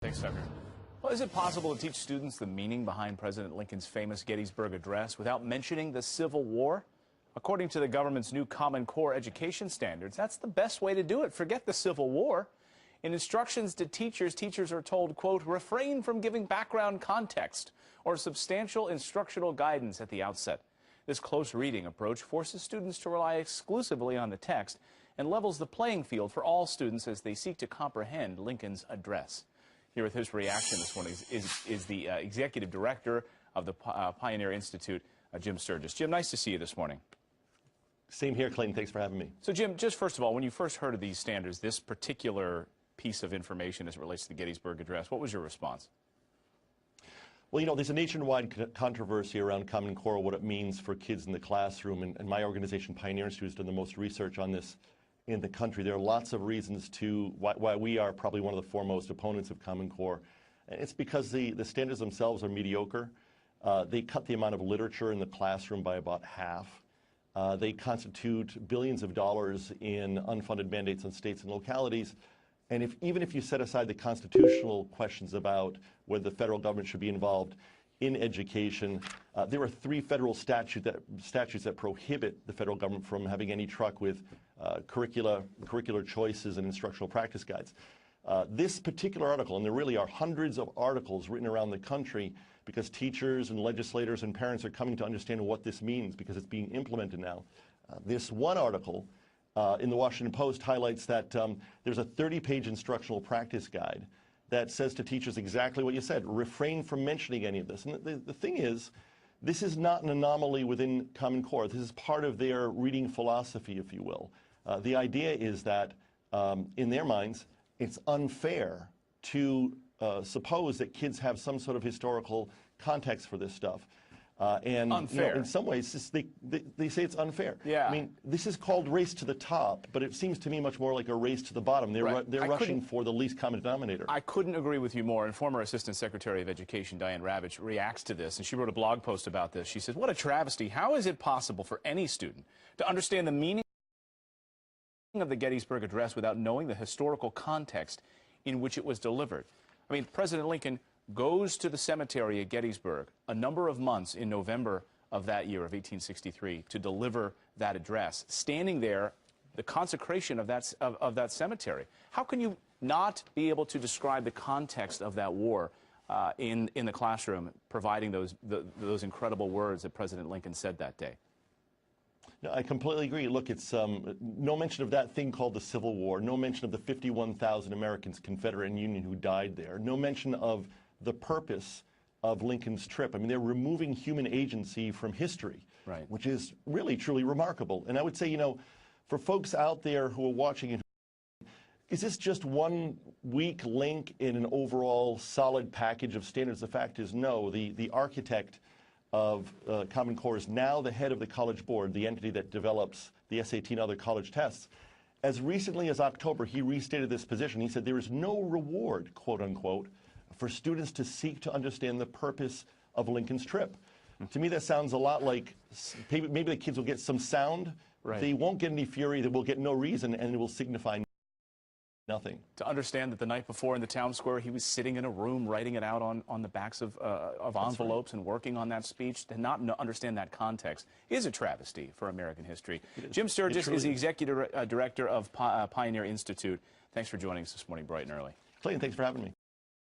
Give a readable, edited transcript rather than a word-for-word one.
Thanks, Tucker. Well, is it possible to teach students the meaning behind President Lincoln's famous Gettysburg Address without mentioning the Civil War? According to the government's new Common Core education standards, that's the best way to do it. Forget the Civil War. In instructions to teachers, teachers are told, quote, refrain from giving background context or substantial instructional guidance at the outset. This close reading approach forces students to rely exclusively on the text and levels the playing field for all students as they seek to comprehend Lincoln's address. Here with his reaction this morning is the executive director of the Pioneer Institute, Jim Sturgis. Jim, nice to see you this morning. Same here, Clayton. Thanks for having me. So, Jim, just first of all, when you first heard of these standards, this particular piece of information as it relates to the Gettysburg Address, what was your response? Well, you know, there's a nationwide controversy around Common Core, what it means for kids in the classroom, and my organization, Pioneer Institute, has done the most research on this in the country. There are lots of reasons to why we are probably one of the foremost opponents of Common Core. And it's because the standards themselves are mediocre. They cut the amount of literature in the classroom by about half. They constitute billions of dollars in unfunded mandates on states and localities. And even if you set aside the constitutional questions about whether the federal government should be involved in education, there are 3 federal statutes that prohibit the federal government from having any truck with curricular choices and instructional practice guides. This particular article, and there really are hundreds of articles written around the country because teachers and legislators and parents are coming to understand what this means because it's being implemented now. This one article in the Washington Post highlights that there's a 30-page instructional practice guide that says to teachers exactly what you said, refrain from mentioning any of this. And the thing is, this is not an anomaly within Common Core. This is part of their reading philosophy, if you will. The idea is that, in their minds, it's unfair to suppose that kids have some sort of historical context for this stuff. And unfair. You know, in some ways, they say it's unfair. Yeah. I mean, this is called race to the top, but it seems to me much more like a race to the bottom. They're rushing for the least common denominator. I couldn't agree with you more. And former Assistant Secretary of Education Diane Ravitch reacts to this, and she wrote a blog post about this. She says, what a travesty. How is it possible for any student to understand the meaning of the Gettysburg Address without knowing the historical context in which it was delivered? I mean, President Lincoln goes to the cemetery at Gettysburg a number of months in November of that year of 1863 to deliver that address. Standing there, the consecration of that cemetery. How can you not be able to describe the context of that war in the classroom, providing those incredible words that President Lincoln said that day? No, I completely agree. Look, it's no mention of that thing called the Civil War, no mention of the 51,000 Americans, Confederate and Union, who died there, no mention of the purpose of Lincoln's trip. I mean, they're removing human agency from history, right, which is really, truly remarkable. And I would say, you know, for folks out there who are watching it, is this just one weak link in an overall solid package of standards? The fact is, no. The architect of Common Core is now the head of the College Board, the entity that develops the SAT and other college tests. As recently as October, he restated this position. He said there is no reward, quote unquote, for students to seek to understand the purpose of Lincoln's trip. To me, that sounds a lot like maybe the kids will get some sound. Right. They won't get any fury. They will get no reason, and it will signify nothing. To understand that the night before in the town square, he was sitting in a room writing it out on the backs of envelopes, right, and working on that speech, to not understand that context is a travesty for American history. Jim Sturgis is the executive director of Pioneer Institute. Thanks for joining us this morning bright and early. Clayton, thanks for having me.